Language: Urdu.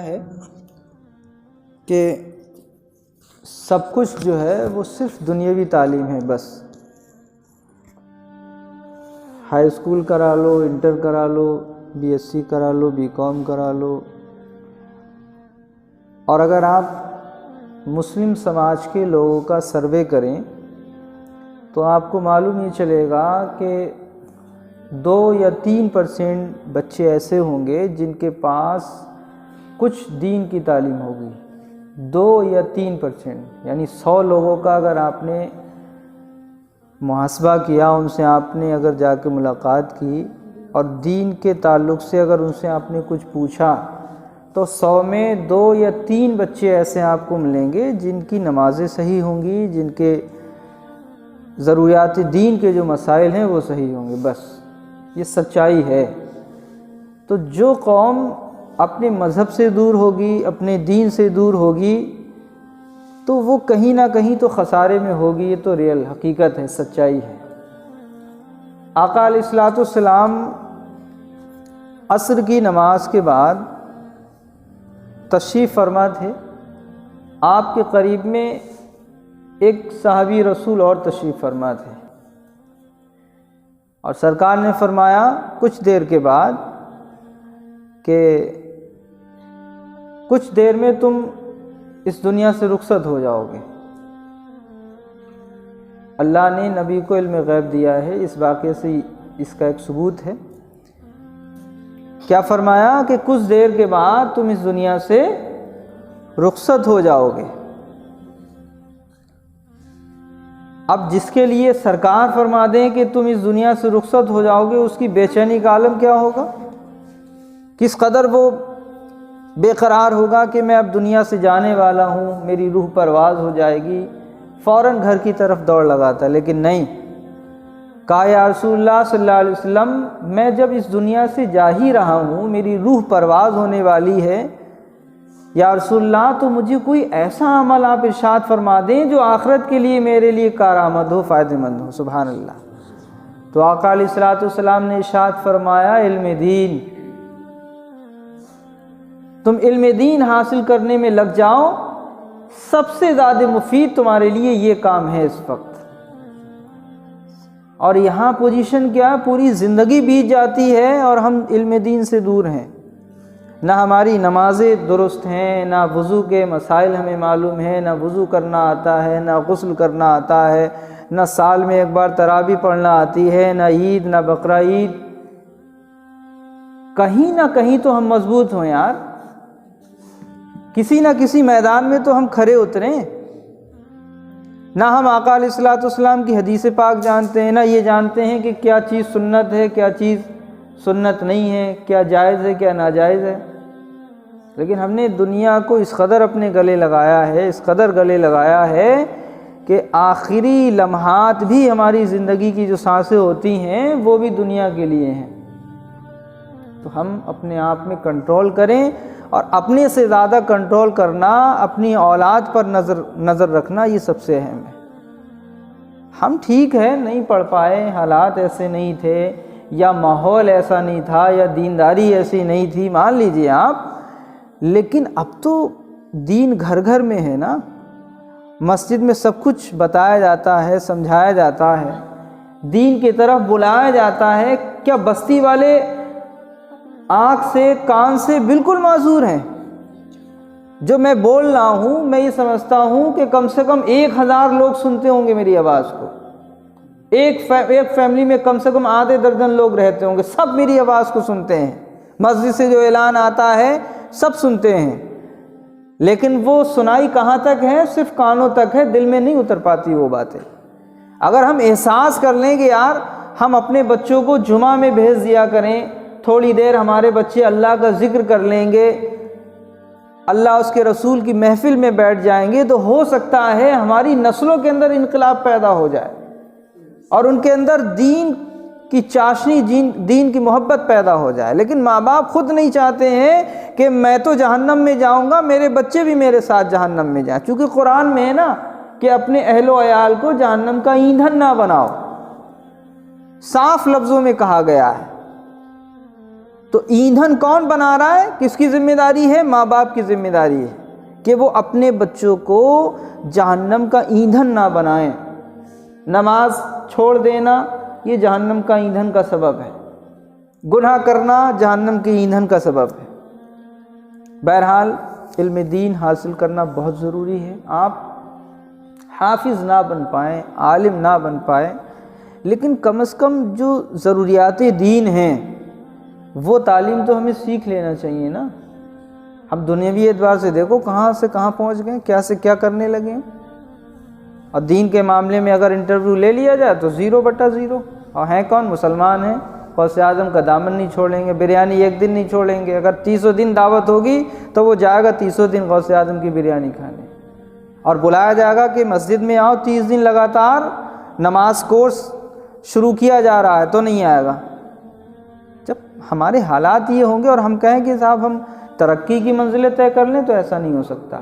ہے کہ سب کچھ جو ہے وہ صرف دنیاوی تعلیم ہے، بس ہائی اسکول کرا لو، انٹر کرا لو، بی ایس سی کرا لو، بی کام کرا لو۔ اور اگر آپ مسلم سماج کے لوگوں کا سروے کریں تو آپ کو معلوم یہ چلے گا کہ 2 یا 3% بچے ایسے ہوں گے جن کے پاس کچھ دین کی تعلیم ہوگی۔ 2 یا 3%، یعنی 100 لوگوں کا اگر آپ نے محاسبہ کیا، ان سے آپ نے اگر جا کے ملاقات کی اور دین کے تعلق سے اگر ان سے آپ نے کچھ پوچھا تو 100 میں 2 یا 3 بچے ایسے آپ کو ملیں گے جن کی نمازیں صحیح ہوں گی، جن کے ضروریات دین کے جو مسائل ہیں وہ صحیح ہوں گے۔ بس یہ سچائی ہے۔ تو جو قوم اپنے مذہب سے دور ہوگی، اپنے دین سے دور ہوگی، تو وہ کہیں نہ کہیں تو خسارے میں ہوگی۔ یہ تو ریئل حقیقت ہے، سچائی ہے۔ آقا علیہ الصلوۃ والسلام عصر کی نماز کے بعد تشریف فرما تھے۔ آپ کے قریب میں ایک صحابی رسول اور تشریف فرما تھے، اور سرکار نے فرمایا کچھ دیر کے بعد کہ کچھ دیر میں تم اس دنیا سے رخصت ہو جاؤ گے۔ اللہ نے نبی کو علم غیب دیا ہے، اس واقعے سے اس کا ایک ثبوت ہے۔ کیا فرمایا کہ کچھ دیر کے بعد تم اس دنیا سے رخصت ہو جاؤ گے۔ اب جس کے لیے سرکار فرما دیں کہ تم اس دنیا سے رخصت ہو جاؤ گے، اس کی بے چینی کا عالم کیا ہوگا، کس قدر وہ بے قرار ہوگا کہ میں اب دنیا سے جانے والا ہوں، میری روح پرواز ہو جائے گی، فوراً گھر کی طرف دوڑ لگاتا۔ لیکن نہیں، کہا یا رسول اللہ صلی اللہ علیہ وسلم، میں جب اس دنیا سے جا ہی رہا ہوں، میری روح پرواز ہونے والی ہے، یا رسول اللہ تو مجھے کوئی ایسا عمل آپ ارشاد فرما دیں جو آخرت کے لیے میرے لیے کارآمد ہو، فائدہ مند ہو۔ سبحان اللہ۔ تو آقا علیہ الصلوۃ والسلام نے ارشاد فرمایا علم دین، تم علم دین حاصل کرنے میں لگ جاؤ، سب سے زیادہ مفید تمہارے لیے یہ کام ہے اس وقت۔ اور یہاں پوزیشن کیا، پوری زندگی بیت جاتی ہے اور ہم علم دین سے دور ہیں، نہ ہماری نمازیں درست ہیں، نہ وضو کے مسائل ہمیں معلوم ہیں، نہ وضو کرنا آتا ہے، نہ غسل کرنا آتا ہے، نہ سال میں ایک بار تراویح پڑھنا آتی ہے، نہ عید، نہ بقرہ عید۔ کہیں نہ کہیں تو ہم مضبوط ہوں یار، کسی نہ کسی میدان میں تو ہم کھرے اتریں۔ نہ ہم آقا علیہ الصلوۃ والسلام کی حدیث پاک جانتے ہیں، نہ یہ جانتے ہیں کہ کیا چیز سنت ہے، کیا چیز سنت نہیں ہے، کیا جائز ہے، کیا ناجائز ہے۔ لیکن ہم نے دنیا کو اس قدر اپنے گلے لگایا ہے، اس قدر گلے لگایا ہے کہ آخری لمحات بھی ہماری زندگی کی جو سانسیں ہوتی ہیں وہ بھی دنیا کے لیے ہیں۔ تو ہم اپنے آپ میں کنٹرول کریں، اور اپنے سے زیادہ کنٹرول کرنا، اپنی اولاد پر نظر رکھنا، یہ سب سے اہم ہے۔ ہم ٹھیک ہے نہیں پڑھ پائے، حالات ایسے نہیں تھے، یا ماحول ایسا نہیں تھا، یا دینداری ایسی نہیں تھی، مان لیجئے آپ، لیکن اب تو دین گھر گھر میں ہے نا، مسجد میں سب کچھ بتایا جاتا ہے، سمجھایا جاتا ہے، دین کی طرف بلایا جاتا ہے۔ کیا بستی والے آنکھ سے کان سے بالکل معذور ہیں؟ جو میں بول رہا ہوں، میں یہ سمجھتا ہوں کہ کم سے کم 1000 لوگ سنتے ہوں گے میری آواز کو۔ ایک فیملی میں کم سے کم آدھے درجن لوگ رہتے ہوں گے، سب میری آواز کو سنتے ہیں، مسجد سے جو اعلان آتا ہے سب سنتے ہیں، لیکن وہ سنائی کہاں تک ہے؟ صرف کانوں تک ہے، دل میں نہیں اتر پاتی وہ باتیں۔ اگر ہم احساس کر لیں کہ یار ہم اپنے بچوں کو جمعہ میں بھیج دیا کریں، تھوڑی دیر ہمارے بچے اللہ کا ذکر کر لیں گے، اللہ اس کے رسول کی محفل میں بیٹھ جائیں گے، تو ہو سکتا ہے ہماری نسلوں کے اندر انقلاب پیدا ہو جائے، اور ان کے اندر دین کی چاشنی، دین کی محبت پیدا ہو جائے۔ لیکن ماں باپ خود نہیں چاہتے ہیں کہ میں تو جہنم میں جاؤں گا، میرے بچے بھی میرے ساتھ جہنم میں جائیں، چونکہ قرآن میں ہے نا کہ اپنے اہل و عیال کو جہنم کا ایندھن نہ بناؤ، صاف لفظوں میں کہا گیا ہے۔ تو ایندھن کون بنا رہا ہے؟ کس کی ذمہ داری ہے؟ ماں باپ کی ذمہ داری ہے کہ وہ اپنے بچوں کو جہنم کا ایندھن نہ بنائیں۔ نماز چھوڑ دینا یہ جہنم کا ایندھن کا سبب ہے، گناہ کرنا جہنم کے ایندھن کا سبب ہے۔ بہرحال علم دین حاصل کرنا بہت ضروری ہے۔ آپ حافظ نہ بن پائیں، عالم نہ بن پائیں، لیکن کم از کم جو ضروریات دین ہیں وہ تعلیم تو ہمیں سیکھ لینا چاہیے نا۔ ہم دنیاوی اعتبار سے دیکھو کہاں سے کہاں پہنچ گئے، کیا سے کیا کرنے لگے ہیں، اور دین کے معاملے میں اگر انٹرویو لے لیا جائے تو 0/0۔ اور ہیں کون؟ مسلمان ہیں، غوث اعظم کا دامن نہیں چھوڑیں گے، بریانی ایک دن نہیں چھوڑیں گے، اگر 30 دن دعوت ہوگی تو وہ جائے گا 30 دن غوث اعظم کی بریانی کھانے، اور بلایا جائے گا کہ مسجد میں آؤ 30 دن لگاتار نماز کورس شروع کیا جا رہا ہے تو نہیں آئے گا۔ جب ہمارے حالات یہ ہوں گے اور ہم کہیں کہ صاحب ہم ترقی کی منزلیں طے کر لیں تو ایسا نہیں ہو سکتا۔